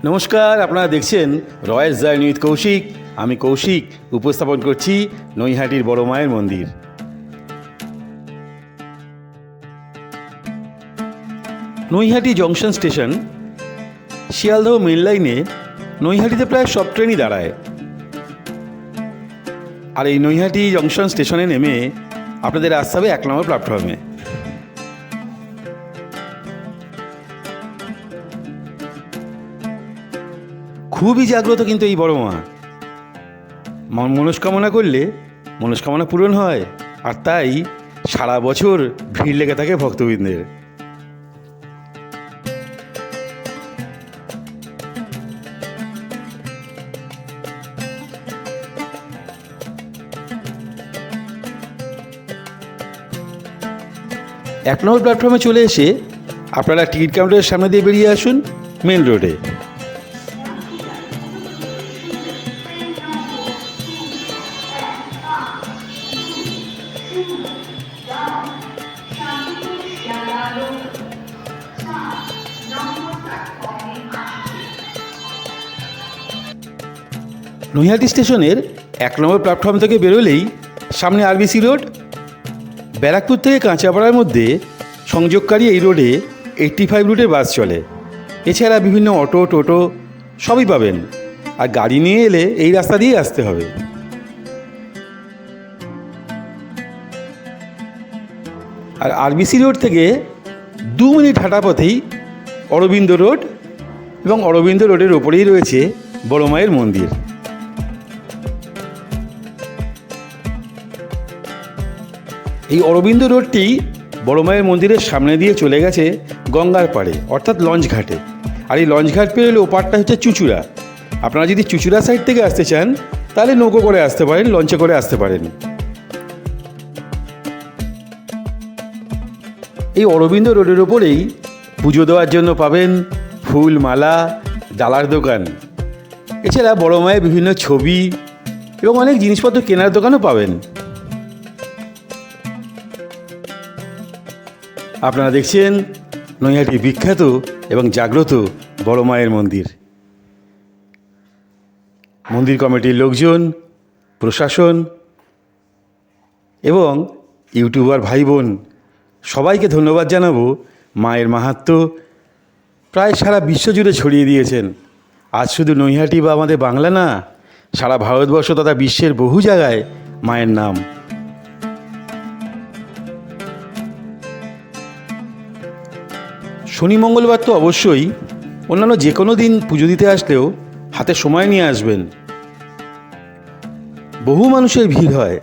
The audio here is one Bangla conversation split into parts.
নমস্কার, আপনারা দেখছেন রয়্যাল জার্নি উইথ কৌশিক। আমি কৌশিক উপস্থাপন করছি নৈহাটির বড় মায়ের মন্দির। Naihati junction station, Sealdah main লাইনে নৈহাটিতে প্রায় সব ট্রেনই দাঁড়ায়। আর এই নৈহাটি জংশন স্টেশনে নেমে আপনাদের আসতে হবে 1 নম্বর প্ল্যাটফর্মে। খুবই জাগ্রত কিন্তু এই বড় মা। মনস্কামনা করলে মনস্কামনা পূরণ হয়, আর তাই সারা বছর ভিড় লেগে থাকে ভক্তবৃন্দের। এক নম্বর প্ল্যাটফর্মে চলে এসে আপনারা টিকিট কাউন্টারের সামনে দিয়ে বেরিয়ে আসুন মেন রোডে। নৈহাটি স্টেশনের 1 নম্বর প্ল্যাটফর্ম থেকে বেরোলেই সামনে আরবিসি রোড। ব্যারাকপুর থেকে কাঁচাপাড়ার মধ্যে সংযোগকারী এই রোডে 85 রুটের বাস চলে। এছাড়া বিভিন্ন অটো, টোটো সবই পাবেন। আর গাড়ি নিয়ে এলে এই রাস্তা দিয়েই আসতে হবে। আর আরবিসি রোড থেকে 2 মিনিট হাঁটা পথেই অরবিন্দ রোড, এবং অরবিন্দ রোডের ওপরেই রয়েছে বড় মায়ের মন্দির। এই অরবিন্দ রোডটি বড় মায়ের মন্দিরের সামনে দিয়ে চলে গেছে গঙ্গার পাড়ে, অর্থাৎ লঞ্চ ঘাটে। আর এই লঞ্চ ঘাট পেরোলে ওপারটা হচ্ছে চুঁচুড়া। আপনারা যদি চুঁচুড়া সাইড থেকে আসতে চান তাহলে নৌকো করে আসতে পারেন, লঞ্চে করে আসতে পারেন। এই অরবিন্দ রোডের ওপরেই পুজো দেওয়ার জন্য পাবেন ফুল, মালা, ডালার দোকান। এছাড়া বড় মায়ের বিভিন্ন ছবি এবং অনেক জিনিসপত্র কেনার দোকানও পাবেন। আপনারা দেখছেন নৈহাটির বিখ্যাত এবং জাগ্রত বড় মায়ের মন্দির। মন্দির কমিটির লোকজন, প্রশাসন এবং ইউটিউবার ভাই বোন সবাইকে ধন্যবাদ জানাবো। মায়ের মাহাত্ম্য প্রায় সারা বিশ্বজুড়ে ছড়িয়ে দিয়েছেন। আজ শুধু নৈহাটি বা আমাদের বাংলা না, সারা ভারতবর্ষ তথা বিশ্বের বহু জায়গায় মায়ের নাম। শনি মঙ্গলবার তো অবশ্যই, অন্যান্য যে কোনো দিন পুজো দিতে আসলেও হাতে সময় নিয়ে আসবেন। বহু মানুষের ভিড় হয়।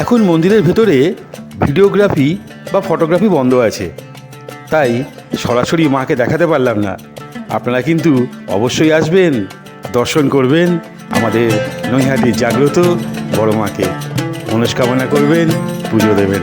এখন মন্দিরের ভেতরে ভিডিওগ্রাফি বা ফটোগ্রাফি বন্ধ আছে, তাই সরাসরি মাকে দেখাতে পারলাম না। আপনারা কিন্তু অবশ্যই আসবেন, দর্শন করবেন আমাদের নৈহাটির জাগ্রত বড় মাকে, মনস্কামনা করবেন, পুজো দেবেন।